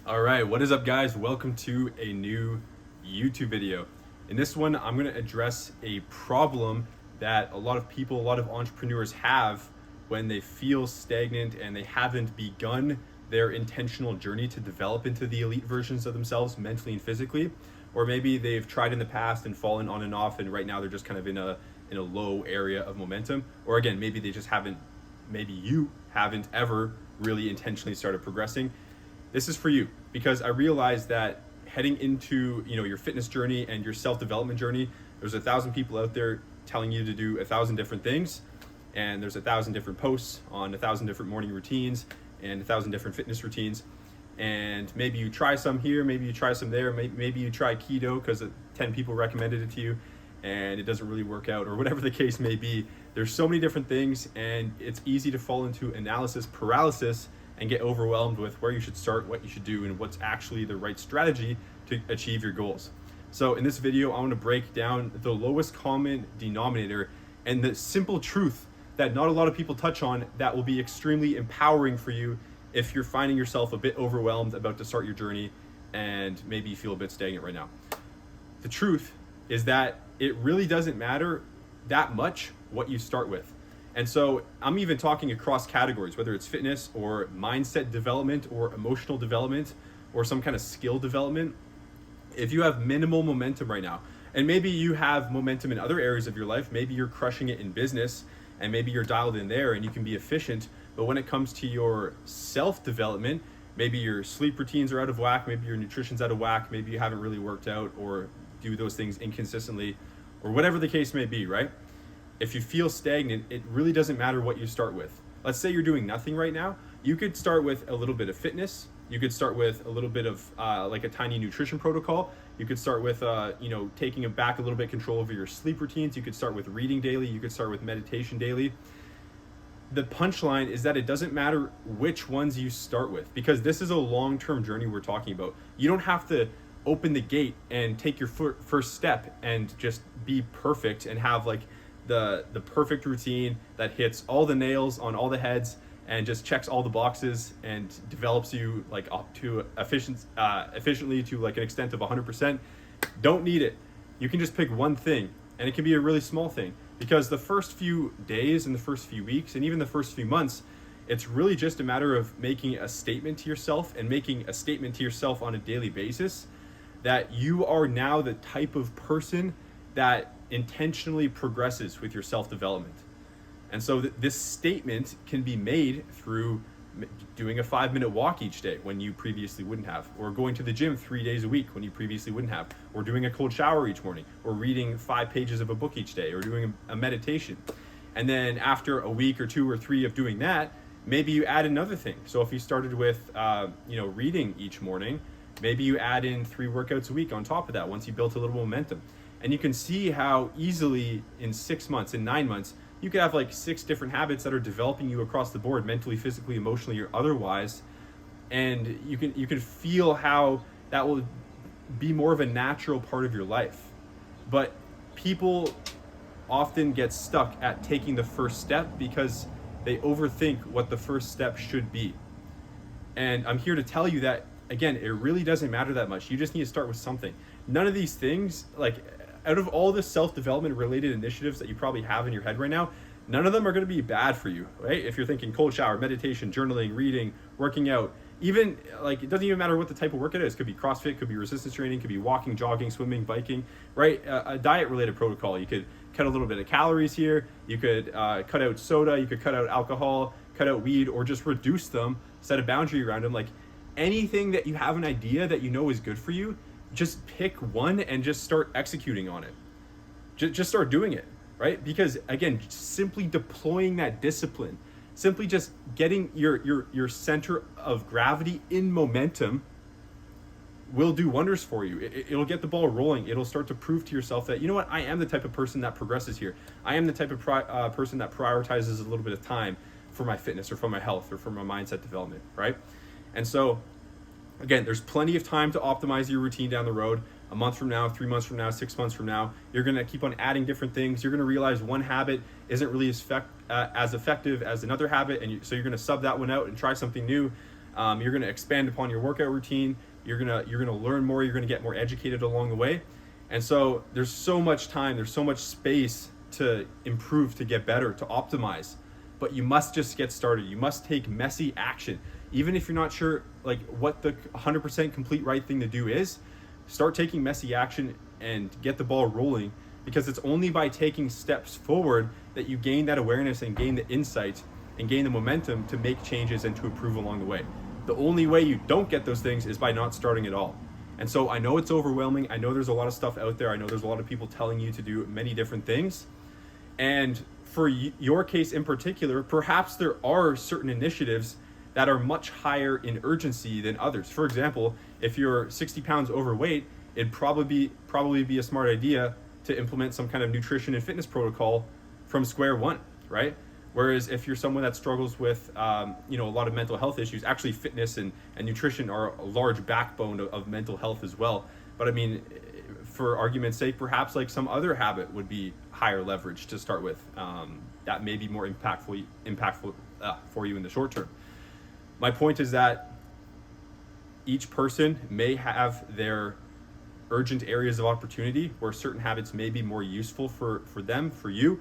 All right, what is up, guys? Welcome to a new YouTube video. In this one, I'm going to address a problem that a lot of people, a lot of entrepreneurs have when they feel stagnant and they haven't begun their intentional journey to develop into the elite versions of themselves mentally and physically. Or maybe they've tried in the past and fallen on and off, and right now they're just kind of in a low area of momentum. Or again, maybe they just haven't, maybe you haven't ever really intentionally started progressing. This is for you, because I realized that heading into your fitness journey and your self-development journey, there's 1,000 people out there telling you to do 1,000 different things, and there's 1,000 different posts on 1,000 different morning routines and 1,000 different fitness routines. And maybe you try some here, maybe you try some there, maybe you try keto because 10 people recommended it to you and it doesn't really work out, or whatever the case may be. There's so many different things, and it's easy to fall into analysis paralysis and get overwhelmed with where you should start, what you should do, and what's actually the right strategy to achieve your goals. So in this video, I want to break down the lowest common denominator and the simple truth that not a lot of people touch on that will be extremely empowering for you if you're finding yourself a bit overwhelmed about to start your journey and maybe you feel a bit stagnant right now. The truth is that it really doesn't matter that much what you start with. And so I'm even talking across categories, whether it's fitness or mindset development or emotional development or some kind of skill development. If you have minimal momentum right now, and maybe you have momentum in other areas of your life, maybe you're crushing it in business and maybe you're dialed in there and you can be efficient. But when it comes to your self-development, maybe your sleep routines are out of whack, maybe your nutrition's out of whack, maybe you haven't really worked out or do those things inconsistently, or whatever the case may be, right? If you feel stagnant, it really doesn't matter what you start with. Let's say you're doing nothing right now. You could start with a little bit of fitness. You could start with a little bit of like a tiny nutrition protocol. You could start with taking back a little bit control over your sleep routines. You could start with reading daily. You could start with meditation daily. The punchline is that it doesn't matter which ones you start with, because this is a long-term journey we're talking about. You don't have to open the gate and take your first step and just be perfect and have like the perfect routine that hits all the nails on all the heads and just checks all the boxes and develops you like up to efficiently to like an extent of 100%. Don't need it. You can just pick one thing, and it can be a really small thing, because the first few days and the first few weeks and even the first few months, it's really just a matter of making a statement to yourself and making a statement to yourself on a daily basis that you are now the type of person that intentionally progresses with your self-development. And so this statement can be made through doing a 5-minute walk each day when you previously wouldn't have, or going to the gym 3 days a week when you previously wouldn't have, or doing a cold shower each morning, or reading 5 pages of a book each day, or doing a meditation. And then after a week or 2 or 3 of doing that, maybe you add another thing. So if you started with reading each morning, maybe you add in 3 workouts a week on top of that once you built a little momentum. And you can see how easily in 6 months, in 9 months, you could have like 6 different habits that are developing you across the board, mentally, physically, emotionally, or otherwise. And you can feel how that will be more of a natural part of your life. But people often get stuck at taking the first step because they overthink what the first step should be. And I'm here to tell you that, again, it really doesn't matter that much. You just need to start with something. None of these things, like out of all the self-development related initiatives that you probably have in your head right now, none of them are going to be bad for you, right? If you're thinking cold shower, meditation, journaling, reading, working out, even like it doesn't even matter what the type of work it is. It could be CrossFit, could be resistance training, could be walking, jogging, swimming, biking, right? A diet related protocol. You could cut a little bit of calories here. You could cut out soda. You could cut out alcohol, cut out weed, or just reduce them, set a boundary around them. Like anything that you have an idea that you know is good for you, just pick one and just start executing on it. Just start doing it, right? Because again, simply deploying that discipline, simply just getting your center of gravity in momentum will do wonders for you. It'll get the ball rolling. It'll start to prove to yourself that, you know what, I am the type of person that progresses here. I am the type of person that prioritizes a little bit of time for my fitness or for my health or for my mindset development, right? And so again, there's plenty of time to optimize your routine down the road. A month from now, 3 months from now, 6 months from now, you're going to keep on adding different things. You're going to realize one habit isn't really as effective as another habit, and so you're going to sub that one out and try something new. You're going to expand upon your workout routine. You're gonna learn more. You're going to get more educated along the way. And so there's so much time, there's so much space to improve, to get better, to optimize. But you must just get started. You must take messy action. Even if you're not sure like what the 100% complete right thing to do is, start taking messy action and get the ball rolling, because it's only by taking steps forward that you gain that awareness and gain the insight and gain the momentum to make changes and to improve along the way. The only way you don't get those things is by not starting at all. And so I know it's overwhelming. I know there's a lot of stuff out there. I know there's a lot of people telling you to do many different things. And for your case in particular, perhaps there are certain initiatives that are much higher in urgency than others. For example, if you're 60 pounds overweight, it'd probably be a smart idea to implement some kind of nutrition and fitness protocol from square one, right? Whereas if you're someone that struggles with a lot of mental health issues, actually fitness and nutrition are a large backbone of mental health as well. But I mean, for argument's sake, perhaps like some other habit would be higher leverage to start with, that may be more impactful for you in the short term. My point is that each person may have their urgent areas of opportunity where certain habits may be more useful for them, for you,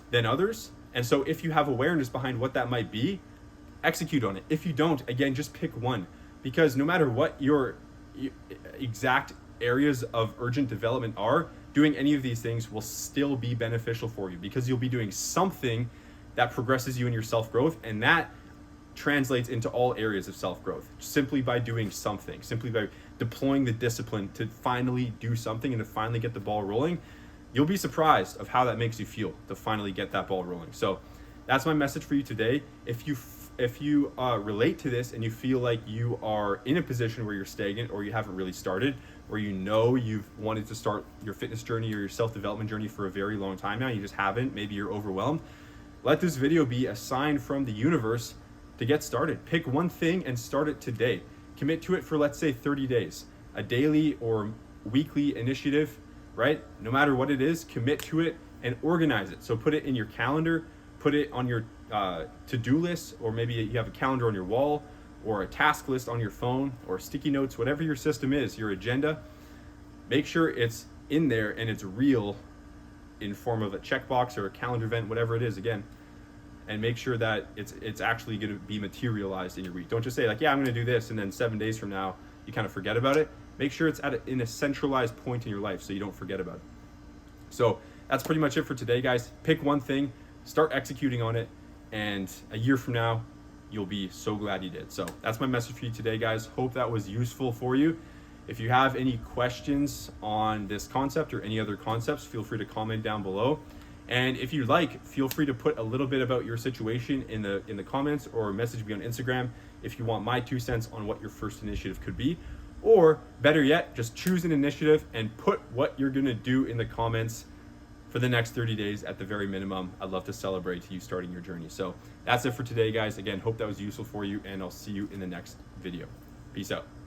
than others. And so if you have awareness behind what that might be, execute on it. If you don't, again, just pick one, because no matter what your exact areas of urgent development are, doing any of these things will still be beneficial for you, because you'll be doing something that progresses you in your self-growth, and that translates into all areas of self-growth simply by doing something, simply by deploying the discipline to finally do something and to finally get the ball rolling. You'll be surprised of how that makes you feel to finally get that ball rolling. So that's my message for you today. If you relate to this and you feel like you are in a position where you're stagnant, or you haven't really started, or you've wanted to start your fitness journey or your self-development journey for a very long time now, you just haven't, maybe you're overwhelmed, let this video be a sign from the universe to get started. Pick one thing and start it today. Commit to it for, let's say, 30 days, a daily or weekly initiative, right? No matter what it is, commit to it and organize it. So put it in your calendar, put it on your to-do list, or maybe you have a calendar on your wall, or a task list on your phone, or sticky notes, whatever your system is, your agenda. Make sure it's in there and it's real in form of a checkbox or a calendar event, whatever it is, again. And make sure that it's actually going to be materialized in your week. Don't just say like, yeah, I'm going to do this, and then 7 days from now you kind of forget about it. Make sure it's in a centralized point in your life so you don't forget about it. So that's pretty much it for today, guys. Pick one thing, start executing on it, and a year from now you'll be so glad you did. So that's my message for you today, guys. Hope that was useful for you. If you have any questions on this concept or any other concepts, feel free to comment down below. And if you like, feel free to put a little bit about your situation in the comments, or message me on Instagram if you want my 2 cents on what your first initiative could be. Or better yet, just choose an initiative and put what you're gonna do in the comments for the next 30 days at the very minimum. I'd love to celebrate you starting your journey. So that's it for today, guys. Again, hope that was useful for you, and I'll see you in the next video. Peace out.